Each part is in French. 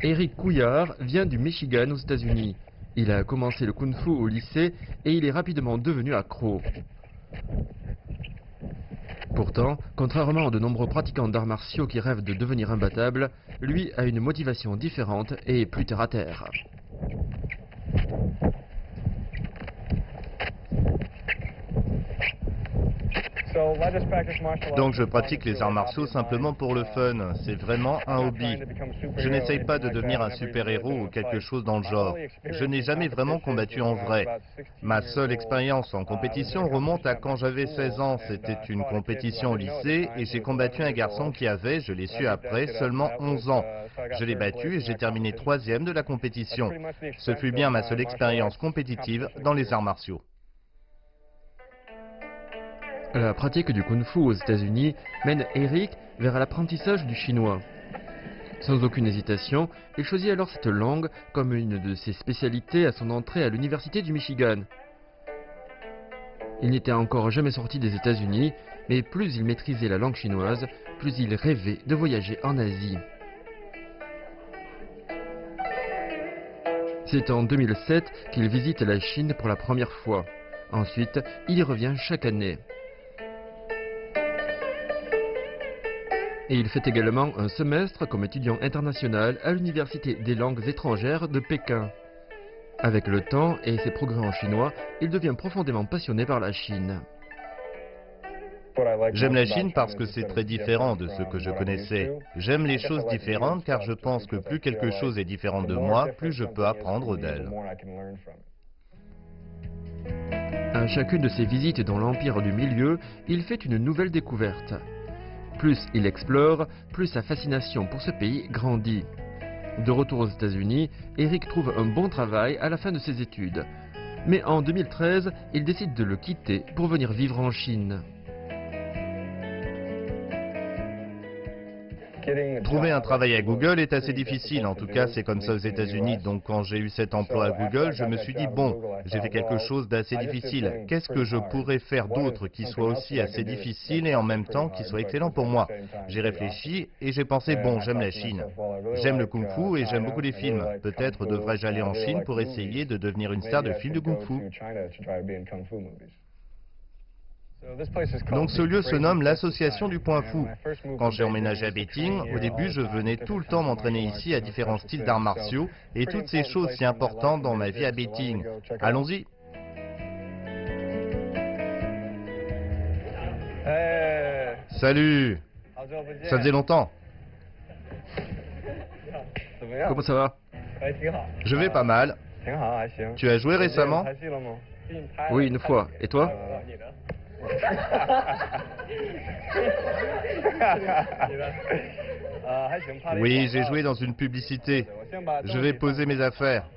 Eric Couillard vient du Michigan aux États-Unis. Il a commencé le kung-fu au lycée et il est rapidement devenu accro. Pourtant, contrairement à de nombreux pratiquants d'arts martiaux qui rêvent de devenir imbattables, lui a une motivation différente et plus terre à terre. Donc je pratique les arts martiaux simplement pour le fun, c'est vraiment un hobby. Je n'essaye pas de devenir un super-héros ou quelque chose dans le genre. Je n'ai jamais vraiment combattu en vrai. Ma seule expérience en compétition remonte à quand j'avais 16 ans. C'était une compétition au lycée et j'ai combattu un garçon qui avait, je l'ai su après, seulement 11 ans. Je l'ai battu et j'ai terminé 3e de la compétition. Ce fut bien ma seule expérience compétitive dans les arts martiaux. La pratique du kung-fu aux États-Unis mène Eric vers l'apprentissage du chinois. Sans aucune hésitation, il choisit alors cette langue comme une de ses spécialités à son entrée à l'université du Michigan. Il n'était encore jamais sorti des États-Unis, mais plus il maîtrisait la langue chinoise, plus il rêvait de voyager en Asie. C'est en 2007 qu'il visite la Chine pour la première fois. Ensuite, il y revient chaque année. Et il fait également un semestre comme étudiant international à l'Université des langues étrangères de Pékin. Avec le temps et ses progrès en chinois, il devient profondément passionné par la Chine. J'aime la Chine parce que c'est très différent de ce que je connaissais. J'aime les choses différentes car je pense que plus quelque chose est différent de moi, plus je peux apprendre d'elle. À chacune de ses visites dans l'Empire du Milieu, il fait une nouvelle découverte. Plus il explore, plus sa fascination pour ce pays grandit. De retour aux États-Unis, Eric trouve un bon travail à la fin de ses études. Mais en 2013, il décide de le quitter pour venir vivre en Chine. Trouver un travail à Google est assez difficile, en tout cas c'est comme ça aux États-Unis. Donc quand j'ai eu cet emploi à Google, je me suis dit bon, j'ai fait quelque chose d'assez difficile. Qu'est-ce que je pourrais faire d'autre qui soit aussi assez difficile et en même temps qui soit excellent pour moi? J'ai réfléchi et j'ai pensé bon, j'aime la Chine. J'aime le kung-fu et j'aime beaucoup les films. Peut-être devrais-je aller en Chine pour essayer de devenir une star de films de kung-fu. Donc ce lieu se nomme l'Association du Point Fou. Quand j'ai emménagé à Beijing, au début je venais tout le temps m'entraîner ici à différents styles d'arts martiaux et toutes ces choses si importantes dans ma vie à Beijing. Allons-y. Salut. Ça faisait longtemps. Comment ça va? Je vais pas mal. Tu as joué récemment? Oui, une fois. Et toi? Oui, j'ai joué dans une publicité. Je vais poser mes affaires.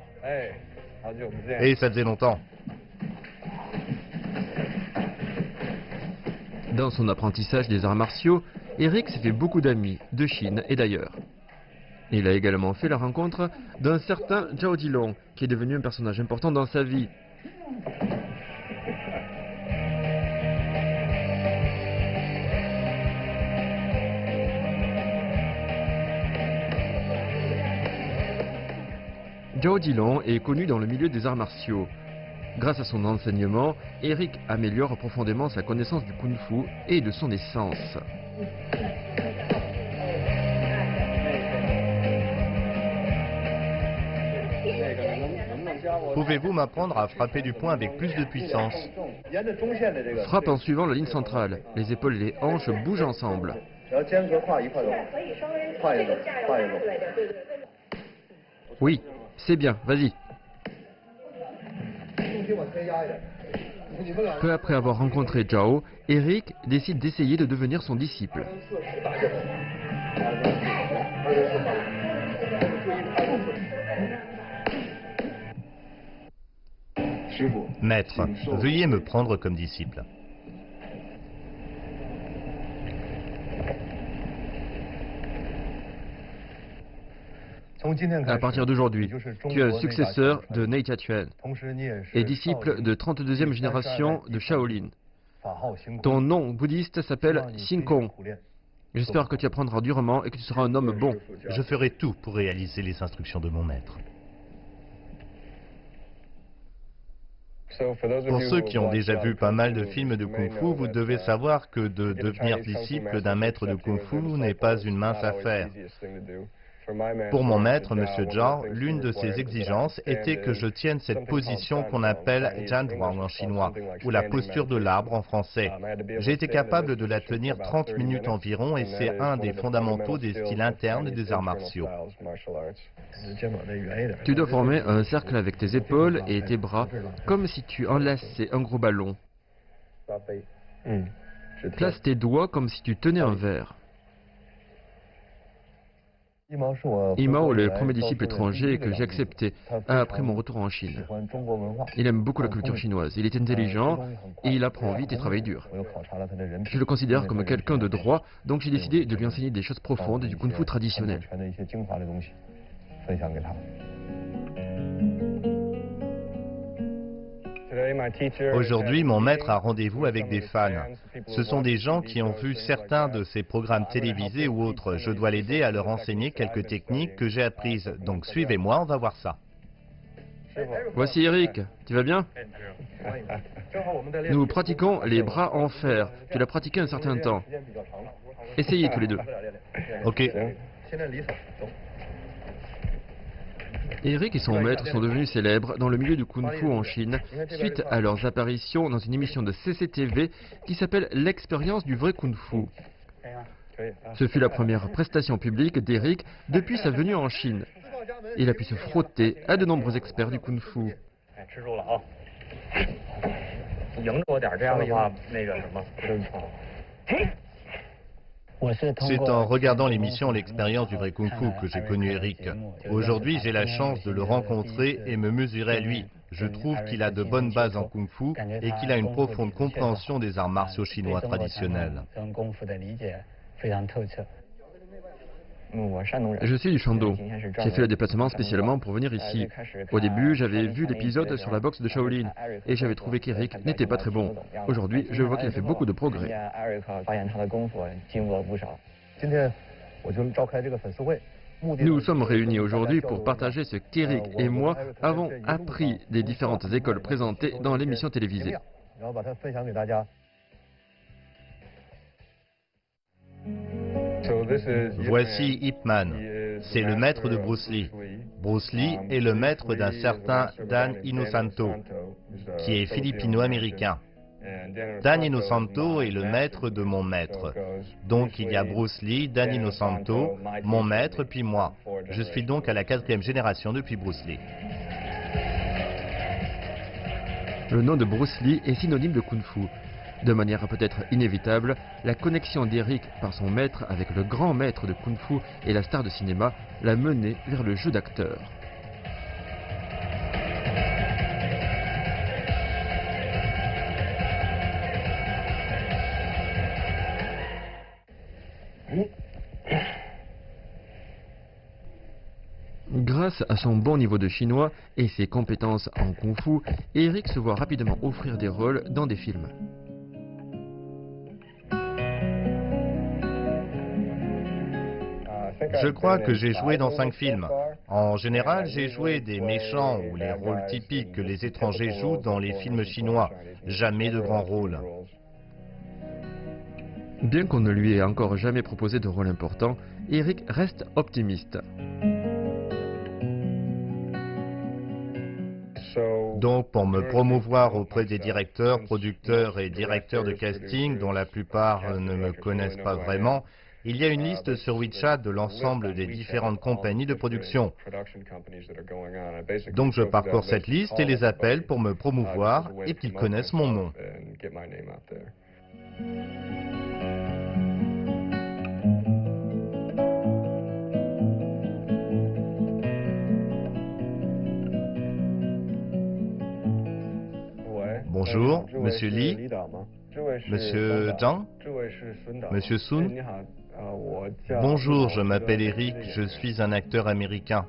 Et ça faisait longtemps. Dans son apprentissage des arts martiaux, Eric s'est fait beaucoup d'amis, de Chine et d'ailleurs. Il a également fait la rencontre d'un certain Zhao Dilong, qui est devenu un personnage important dans sa vie. Zhao Dilong est connu dans le milieu des arts martiaux. Grâce à son enseignement, Eric améliore profondément sa connaissance du kung-fu et de son essence. Pouvez-vous m'apprendre à frapper du poing avec plus de puissance? Frappe en suivant la ligne centrale. Les épaules et les hanches bougent ensemble. Oui, c'est bien, vas-y. Peu après avoir rencontré Zhao, Eric décide d'essayer de devenir son disciple. Maître, veuillez me prendre comme disciple. À partir d'aujourd'hui, tu es successeur de Nei Jiatuan et disciple de 32e génération de Shaolin. Ton nom bouddhiste s'appelle Xin Kong. J'espère que tu apprendras durement et que tu seras un homme bon. Je ferai tout pour réaliser les instructions de mon maître. Pour ceux qui ont déjà vu pas mal de films de kung-fu, vous devez savoir que de devenir disciple d'un maître de kung-fu n'est pas une mince affaire. Pour mon maître, M. Zhao, l'une de ses exigences était que je tienne cette position qu'on appelle Jianzhuang en chinois, ou la posture de l'arbre en français. J'ai été capable de la tenir 30 minutes environ et c'est un des fondamentaux des styles internes des arts martiaux. Tu dois former un cercle avec tes épaules et tes bras, comme si tu enlaçais un gros ballon. Place tes doigts comme si tu tenais un verre. Imao est le premier disciple étranger que j'ai accepté après mon retour en Chine. Il aime beaucoup la culture chinoise, il est intelligent et il apprend vite et travaille dur. Je le considère comme quelqu'un de droit, donc j'ai décidé de lui enseigner des choses profondes du kung-fu traditionnel. Aujourd'hui, mon maître a rendez-vous avec des fans. Ce sont des gens qui ont vu certains de ses programmes télévisés ou autres. Je dois l'aider à leur enseigner quelques techniques que j'ai apprises. Donc suivez-moi, on va voir ça. Voici Eric, tu vas bien? Nous pratiquons les bras en fer. Tu l'as pratiqué un certain temps. Essayez tous les deux. Ok. Eric et son maître sont devenus célèbres dans le milieu du kung-fu en Chine suite à leurs apparitions dans une émission de CCTV qui s'appelle L'expérience du vrai kung-fu. Ce fut la première prestation publique d'Eric depuis sa venue en Chine. Il a pu se frotter à de nombreux experts du kung-fu. C'est en regardant l'émission L'expérience du vrai kung-fu que j'ai connu Eric. Aujourd'hui, j'ai la chance de le rencontrer et me mesurer à lui. Je trouve qu'il a de bonnes bases en kung-fu et qu'il a une profonde compréhension des arts martiaux chinois traditionnels. Je suis du Shandong. J'ai fait le déplacement spécialement pour venir ici. Au début, j'avais vu l'épisode sur la boxe de Shaolin et j'avais trouvé qu'Eric n'était pas très bon. Aujourd'hui, je vois qu'il a fait beaucoup de progrès. Nous sommes réunis aujourd'hui pour partager ce qu'Eric et moi avons appris des différentes écoles présentées dans l'émission télévisée. Voici Ip Man. C'est le maître de Bruce Lee. Bruce Lee est le maître d'un certain Dan Inosanto, qui est philippino-américain. Dan Inosanto est le maître de mon maître. Donc il y a Bruce Lee, Dan Inosanto, mon maître, puis moi. Je suis donc à la 4e génération depuis Bruce Lee. Le nom de Bruce Lee est synonyme de kung-fu. De manière peut-être inévitable, la connexion d'Eric par son maître avec le grand maître de kung-fu et la star de cinéma l'a mené vers le jeu d'acteur. Grâce à son bon niveau de chinois et ses compétences en kung-fu, Eric se voit rapidement offrir des rôles dans des films. Je crois que j'ai joué dans 5 films. En général, j'ai joué des méchants ou les rôles typiques que les étrangers jouent dans les films chinois. Jamais de grands rôles. Bien qu'on ne lui ait encore jamais proposé de rôle important, Eric reste optimiste. Donc, pour me promouvoir auprès des directeurs, producteurs et directeurs de casting, dont la plupart ne me connaissent pas vraiment, il y a une liste sur WeChat de l'ensemble des différentes compagnies de production. Donc je parcours cette liste et les appelle pour me promouvoir et qu'ils connaissent mon nom. Bonjour, Monsieur Li, Monsieur Zhang, Monsieur Sun. Bonjour, je m'appelle Eric, je suis un acteur américain.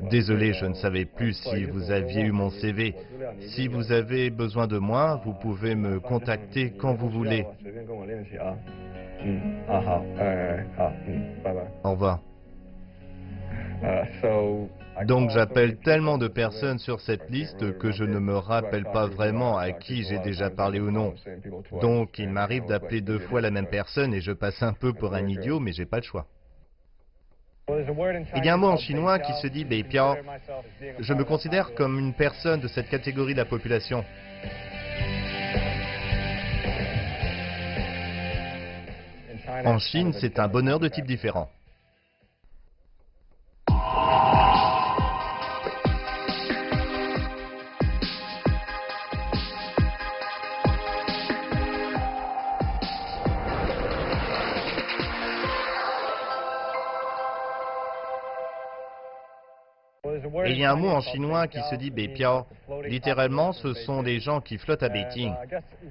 Désolé, je ne savais plus si vous aviez eu mon CV. Si vous avez besoin de moi, vous pouvez me contacter quand vous voulez. Au revoir. Donc j'appelle tellement de personnes sur cette liste que je ne me rappelle pas vraiment à qui j'ai déjà parlé ou non. Donc il m'arrive d'appeler 2 fois la même personne et je passe un peu pour un idiot, mais j'ai pas le choix. Il y a un mot en chinois qui se dit Beipiao. Je me considère comme une personne de cette catégorie de la population. En Chine, c'est un bonheur de type différent. Et il y a un mot en chinois qui se dit Beipiao. Littéralement, ce sont des gens qui flottent à Beijing.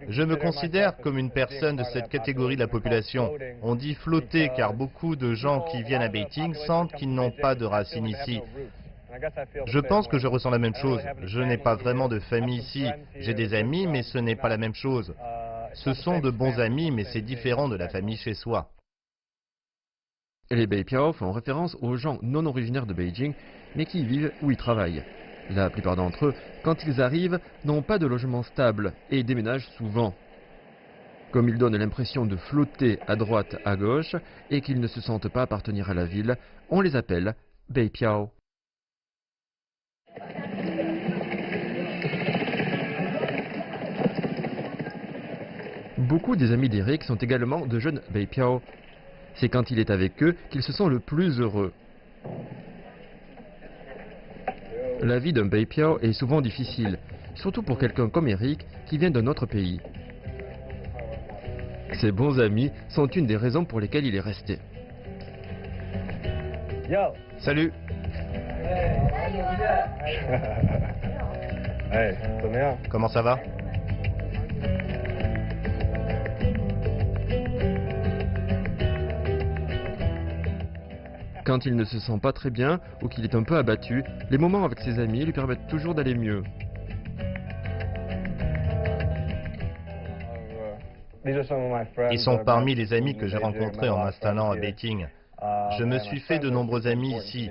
Je me considère comme une personne de cette catégorie de la population. On dit flotter car beaucoup de gens qui viennent à Beijing sentent qu'ils n'ont pas de racines ici. Je pense que je ressens la même chose. Je n'ai pas vraiment de famille ici. J'ai des amis, mais ce n'est pas la même chose. Ce sont de bons amis, mais c'est différent de la famille chez soi. Les Beipiao font référence aux gens non originaires de Beijing, mais qui y vivent ou y travaillent. La plupart d'entre eux, quand ils arrivent, n'ont pas de logement stable et déménagent souvent. Comme ils donnent l'impression de flotter à droite, à gauche, et qu'ils ne se sentent pas appartenir à la ville, on les appelle Beipiao. Beaucoup des amis d'Eric sont également de jeunes Beipiao. C'est quand il est avec eux qu'il se sent le plus heureux. La vie d'un Beipiao est souvent difficile, surtout pour quelqu'un comme Eric qui vient d'un autre pays. Ses bons amis sont une des raisons pour lesquelles il est resté. Salut. Comment ça va? Quand il ne se sent pas très bien ou qu'il est un peu abattu, les moments avec ses amis lui permettent toujours d'aller mieux. Ils sont parmi les amis que j'ai rencontrés en m'installant à Beijing. Je me suis fait de nombreux amis ici.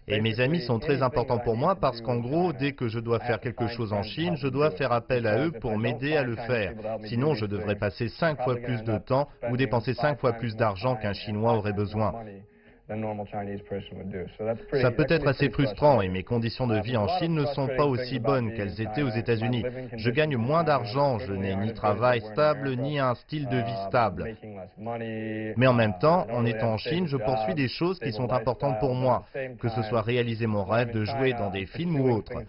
Et mes amis sont très importants pour moi parce qu'en gros, dès que je dois faire quelque chose en Chine, je dois faire appel à eux pour m'aider à le faire. Sinon, je devrais passer 5 fois plus de temps ou dépenser 5 fois plus d'argent qu'un Chinois aurait besoin. Ça peut être assez frustrant et mes conditions de vie en Chine ne sont pas aussi bonnes qu'elles étaient aux États-Unis. Je gagne moins d'argent, je n'ai ni travail stable ni un style de vie stable. Mais en même temps, en étant en Chine, je poursuis des choses qui sont importantes pour moi, que ce soit réaliser mon rêve de jouer dans des films ou autres.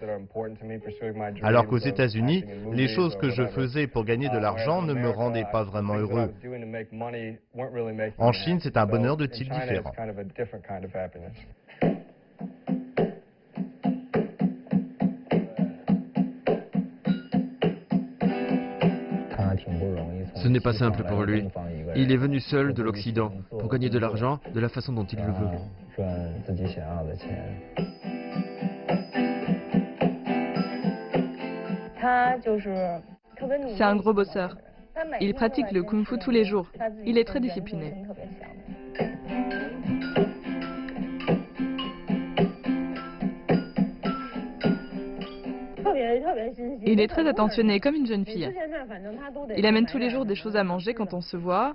Alors qu'aux États-Unis, les choses que je faisais pour gagner de l'argent ne me rendaient pas vraiment heureux. En Chine, c'est un bonheur de type différent. Ce n'est pas simple pour lui. Il est venu seul de l'Occident pour gagner de l'argent de la façon dont il le veut. C'est un gros bosseur. Il pratique le kung-fu tous les jours. Il est très discipliné. Il est très attentionné comme une jeune fille. Il amène tous les jours des choses à manger quand on se voit,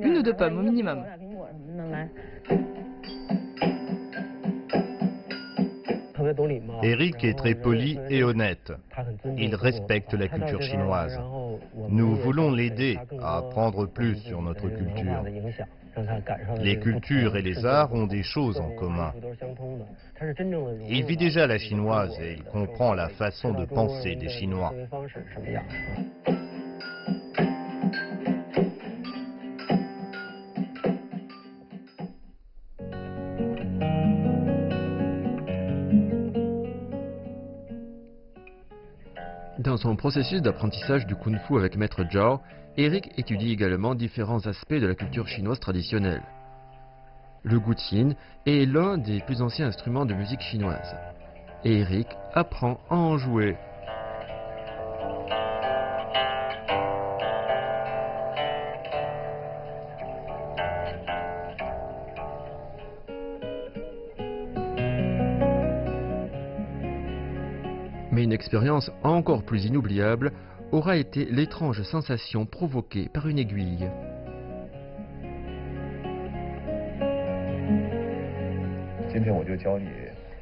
1 ou 2 pommes au minimum. Eric est très poli et honnête. Il respecte la culture chinoise. Nous voulons l'aider à apprendre plus sur notre culture. Les cultures et les arts ont des choses en commun. Il vit déjà la chinoise et il comprend la façon de penser des Chinois. Dans son processus d'apprentissage du Kung-Fu avec Maître Zhao, Eric étudie également différents aspects de la culture chinoise traditionnelle. Le gutyin est l'un des plus anciens instruments de musique chinoise. Et Eric apprend à en jouer. Mais une expérience encore plus inoubliable aura été l'étrange sensation provoquée par une aiguille.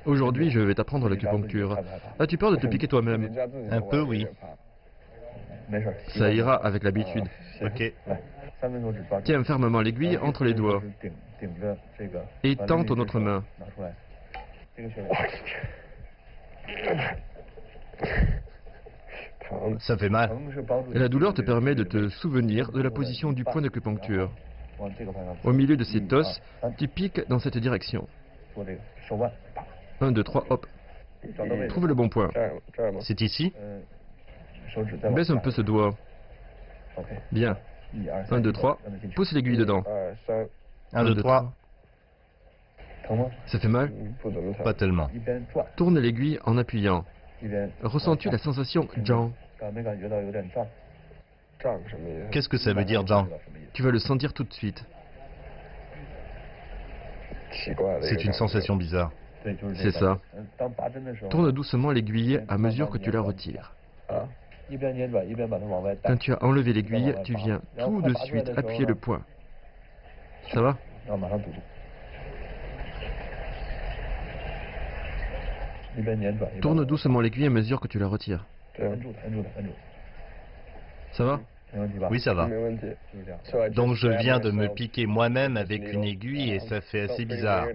Aujourd'hui, je vais t'apprendre l'acupuncture. As-tu peur de te piquer toi-même? Un peu, oui. Ça ira avec l'habitude. Ok. Tiens fermement l'aiguille entre les doigts et tends ton autre main. Ça fait mal. La douleur te permet de te souvenir de la position du point d'acupuncture. Au milieu de cet os, tu piques dans cette direction. 1, 2, 3, hop. Trouve le bon point. C'est ici? Baisse un peu ce doigt. Bien. 1, 2, 3. Pousse l'aiguille dedans. 1, 2, 3. Ça fait mal? Pas tellement. Tourne l'aiguille en appuyant. Ressens-tu la sensation Zhang? Qu'est-ce que ça veut dire, Jean? Tu vas le sentir tout de suite. C'est une sensation bizarre. C'est ça. Tourne doucement l'aiguille à mesure que tu la retires. Quand tu as enlevé l'aiguille, tu viens tout de suite appuyer le point. Ça va? Tourne doucement l'aiguille à mesure que tu la retires. Ça va? Oui, ça va. Donc je viens de me piquer moi-même avec une aiguille et ça fait assez bizarre.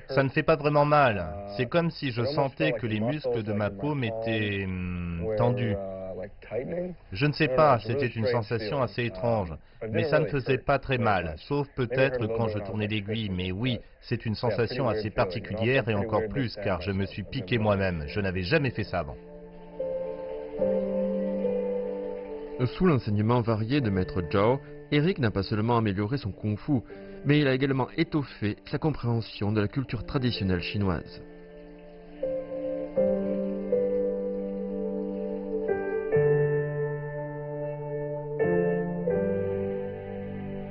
Ça ne fait pas vraiment mal. C'est comme si je sentais que les muscles de ma paume étaient tendus. Je ne sais pas, c'était une sensation assez étrange. Mais ça ne faisait pas très mal, sauf peut-être quand je tournais l'aiguille. Mais oui, c'est une sensation assez particulière et encore plus car je me suis piqué moi-même. Je n'avais jamais fait ça avant. Sous l'enseignement varié de Maître Zhao, Eric n'a pas seulement amélioré son kung-fu, mais il a également étoffé sa compréhension de la culture traditionnelle chinoise.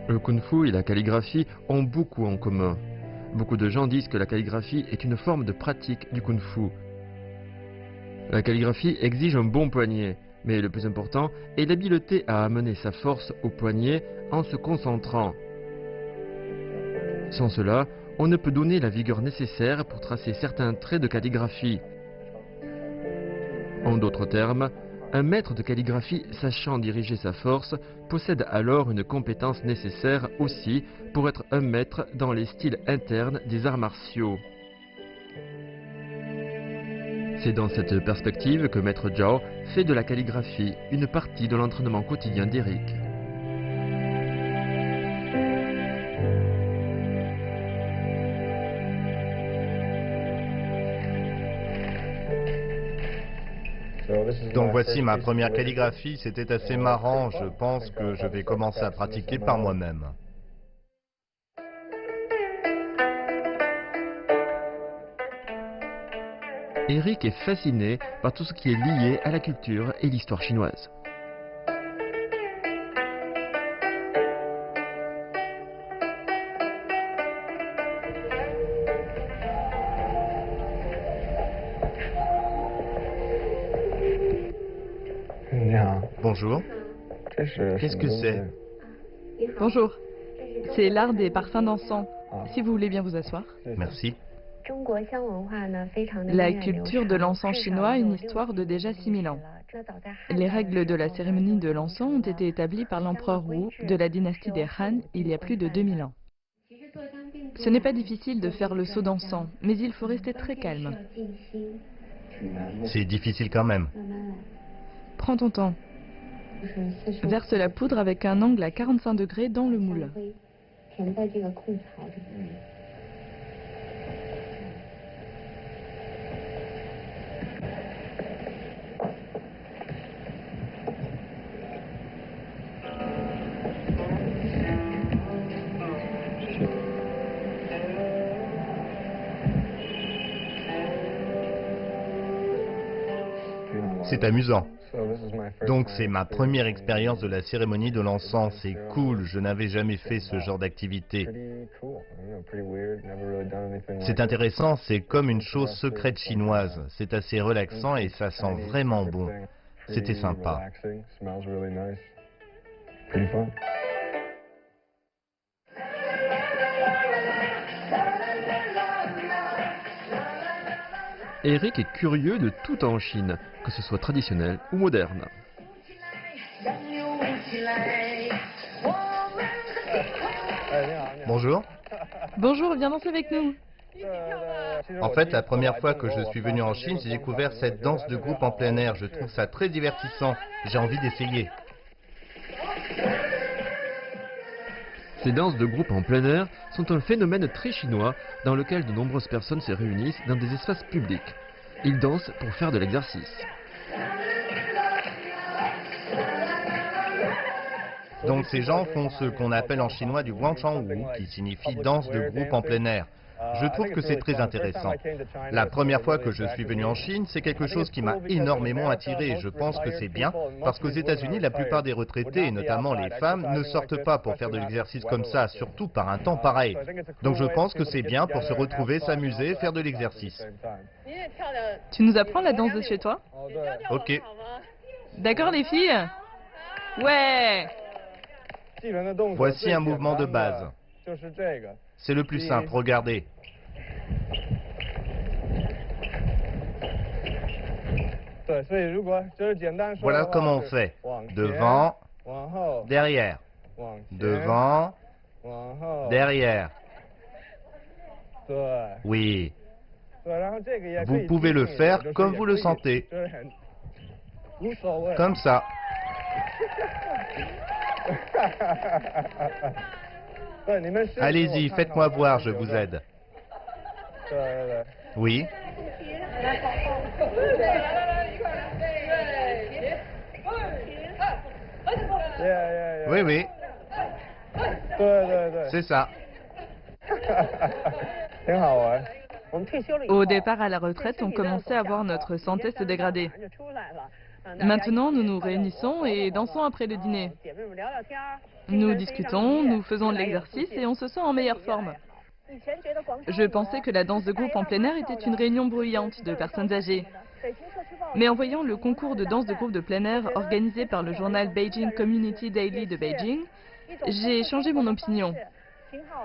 Le kung-fu et la calligraphie ont beaucoup en commun. Beaucoup de gens disent que la calligraphie est une forme de pratique du kung-fu. La calligraphie exige un bon poignet, mais le plus important est l'habileté à amener sa force au poignet en se concentrant. Sans cela, on ne peut donner la vigueur nécessaire pour tracer certains traits de calligraphie. En d'autres termes, un maître de calligraphie sachant diriger sa force possède alors une compétence nécessaire aussi pour être un maître dans les styles internes des arts martiaux. C'est dans cette perspective que Maître Zhao fait de la calligraphie une partie de l'entraînement quotidien d'Eric. Donc voici ma première calligraphie, c'était assez marrant, je pense que je vais commencer à pratiquer par moi-même. Eric est fasciné par tout ce qui est lié à la culture et l'histoire chinoise. Bonjour. Qu'est-ce que c'est? Bonjour. C'est l'art des parfums d'encens. Si vous voulez bien vous asseoir. Merci. La culture de l'encens chinois a une histoire de déjà 6000 ans. Les règles de la cérémonie de l'encens ont été établies par l'empereur Wu de la dynastie des Han il y a plus de 2000 ans. Ce n'est pas difficile de faire le seau d'encens, mais il faut rester très calme. C'est difficile quand même. Prends ton temps. Verse la poudre avec un angle à 45 degrés dans le moule. c'est amusant. Donc c'est ma première expérience de la cérémonie de l'encens. C'est cool, je n'avais jamais fait ce genre d'activité. C'est intéressant, c'est comme une chose secrète chinoise. C'est assez relaxant et ça sent vraiment bon. C'était sympa. Eric est curieux de tout en Chine, que ce soit traditionnel ou moderne. Bonjour. Bonjour, viens danser avec nous. En fait, la première fois que je suis venu en Chine, j'ai découvert cette danse de groupe en plein air. Je trouve ça très divertissant. J'ai envie d'essayer. Ces danses de groupe en plein air sont un phénomène très chinois dans lequel de nombreuses personnes se réunissent dans des espaces publics. Ils dansent pour faire de l'exercice. Donc ces gens font ce qu'on appelle en chinois du guangchangwu, qui signifie danse de groupe en plein air. Je trouve que c'est très intéressant. La première fois que je suis venu en Chine, c'est quelque chose qui m'a énormément attiré. Je pense que c'est bien, parce qu'aux États-Unis, la plupart des retraités, et notamment les femmes, ne sortent pas pour faire de l'exercice comme ça, surtout par un temps pareil. Donc je pense que c'est bien pour se retrouver, s'amuser, faire de l'exercice. Tu nous apprends la danse de chez toi? Ok. D'accord les filles? Ouais! Voici un mouvement de base. C'est le plus simple, regardez. Voilà comment on fait. Devant, derrière. Devant, derrière. Oui. Vous pouvez le faire comme vous le sentez. Comme ça. Allez-y, faites-moi voir, je vous aide. Oui. Oui, oui. C'est ça. Au départ à la retraite, on commençait à voir notre santé se dégrader. Maintenant, nous nous réunissons et dansons après le dîner. Nous discutons, nous faisons de l'exercice et on se sent en meilleure forme. Je pensais que la danse de groupe en plein air était une réunion bruyante de personnes âgées. Mais en voyant le concours de danse de groupe de plein air organisé par le journal Beijing Community Daily de Beijing, j'ai changé mon opinion.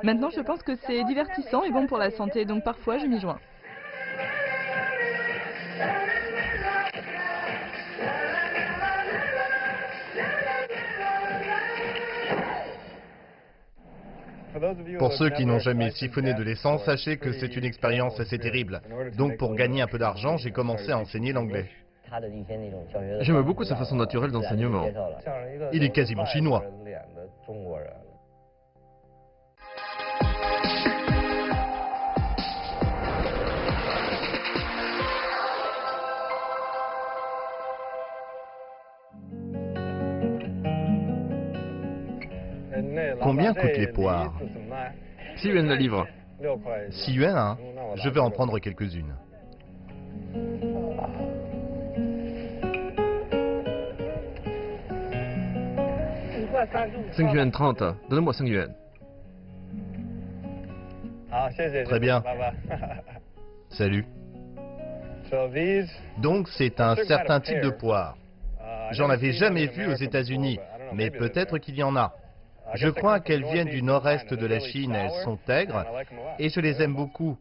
Maintenant, je pense que c'est divertissant et bon pour la santé, donc parfois je m'y joins. Pour ceux qui n'ont jamais siphonné de l'essence, sachez que c'est une expérience assez terrible. Donc pour gagner un peu d'argent, j'ai commencé à enseigner l'anglais. J'aime beaucoup sa façon naturelle d'enseignement. Il est quasiment chinois. Combien coûtent les poires? 6 yuan le livre. 6 yuan, hein? Je vais en prendre quelques-unes. Cinq yuan 30. Donne-moi 5 yuan. Très bien. Salut. Donc c'est un certain type de poire. J'en avais jamais vu aux États-Unis, mais peut-être qu'il y en a. Je crois qu'elles viennent du nord-est de la Chine, elles sont aigres, et je les aime beaucoup.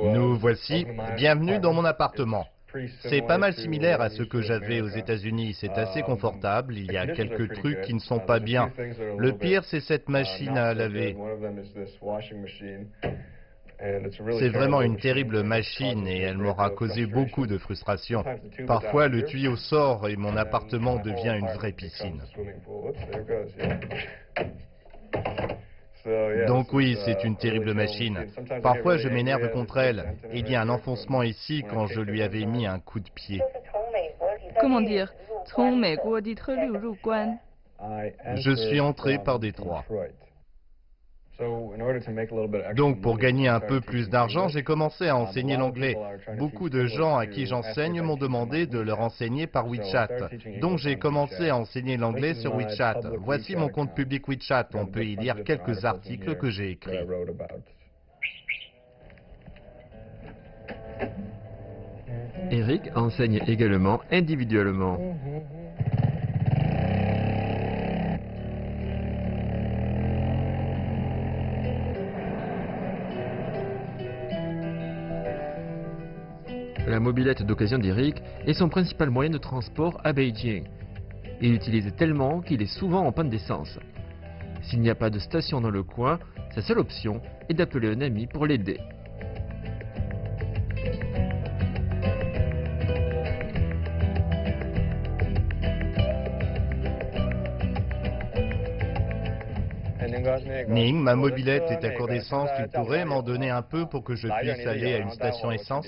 Nous voici, bienvenue dans mon appartement. C'est pas mal similaire à ce que j'avais aux États-Unis, c'est assez confortable, il y a quelques trucs qui ne sont pas bien. Le pire, c'est cette machine à laver. C'est vraiment une terrible machine et elle m'aura causé beaucoup de frustration. Parfois, le tuyau sort et mon appartement devient une vraie piscine. Donc oui, c'est une terrible machine. Parfois, je m'énerve contre elle. Il y a un enfoncement ici quand je lui avais mis un coup de pied. Comment dire? Je suis entré par Détroit. Donc pour gagner un peu plus d'argent, j'ai commencé à enseigner l'anglais. Beaucoup de gens à qui j'enseigne m'ont demandé de leur enseigner par WeChat. Donc j'ai commencé à enseigner l'anglais sur WeChat. Voici mon compte public WeChat. On peut y lire quelques articles que j'ai écrits. Eric enseigne également individuellement. La mobilette d'occasion d'Eric est son principal moyen de transport à Beijing. Il l'utilise tellement qu'il est souvent en panne d'essence. S'il n'y a pas de station dans le coin, sa seule option est d'appeler un ami pour l'aider. Ning, ma mobilette est à court d'essence, tu pourrais m'en donner un peu pour que je puisse aller à une station essence?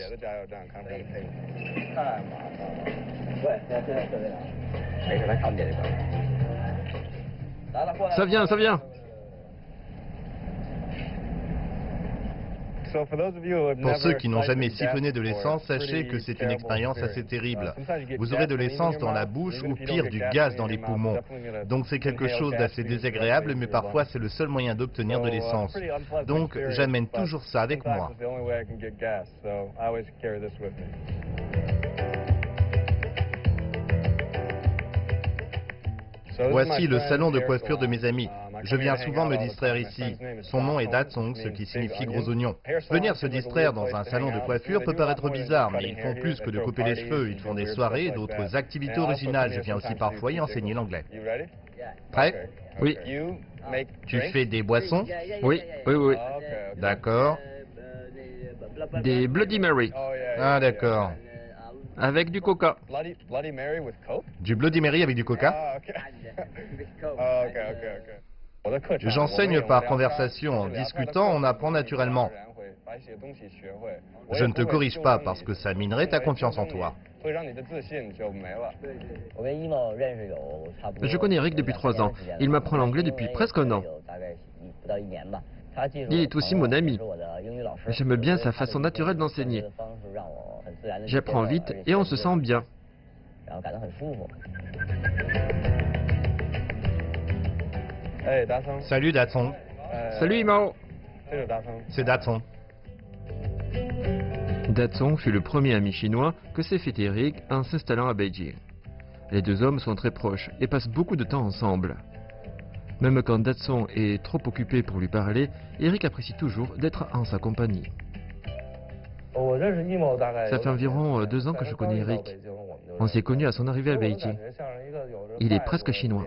Ça vient, ça vient! Pour ceux qui n'ont jamais siphonné de l'essence, sachez que c'est une expérience assez terrible. Vous aurez de l'essence dans la bouche ou pire du gaz dans les poumons. Donc c'est quelque chose d'assez désagréable, mais parfois c'est le seul moyen d'obtenir de l'essence. Donc j'amène toujours ça avec moi. Voici le salon de coiffure de mes amis. Je viens souvent me distraire ici. Son nom est Datsong, ce qui signifie gros oignon. Venir se distraire dans un salon de coiffure peut paraître bizarre, mais ils font plus que de couper les cheveux. Ils font des soirées et d'autres activités originales. Je viens aussi parfois y enseigner l'anglais. Prêt? Oui. Tu fais des boissons? Oui, oui, oui. D'accord. Des Bloody Mary, Ah d'accord. avec du coca. Du Bloody Mary avec du coca? J'enseigne par conversation. En discutant, on apprend naturellement. Je ne te corrige pas parce que ça minerait ta confiance en toi. Je connais Eric depuis 3 ans. Il m'apprend l'anglais depuis presque un an. Il est aussi mon ami. J'aime bien sa façon naturelle d'enseigner. J'apprends vite et on se sent bien. Salut Datsong. Salut Imao. C'est Datsong. Datsong fut le premier ami chinois que s'est fait Eric en s'installant à Beijing. Les deux hommes sont très proches et passent beaucoup de temps ensemble. Même quand Datsong est trop occupé pour lui parler, Eric apprécie toujours d'être en sa compagnie. Ça fait environ 2 ans que je connais Eric. On s'est connus à son arrivée à Beijing. Il est presque chinois.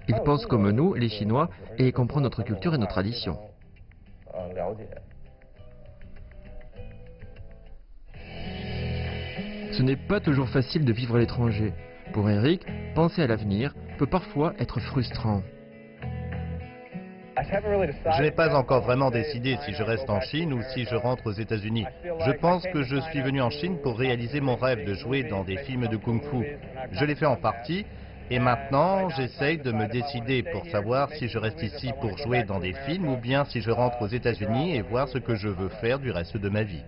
Il pense comme nous, les Chinois, et comprend notre culture et nos traditions. Ce n'est pas toujours facile de vivre à l'étranger. Pour Eric, penser à l'avenir peut parfois être frustrant. Je n'ai pas encore vraiment décidé si je reste en Chine ou si je rentre aux États-Unis. Je pense que je suis venu en Chine pour réaliser mon rêve de jouer dans des films de kung-fu. Je l'ai fait en partie et maintenant j'essaye de me décider pour savoir si je reste ici pour jouer dans des films ou bien si je rentre aux États-Unis et voir ce que je veux faire du reste de ma vie.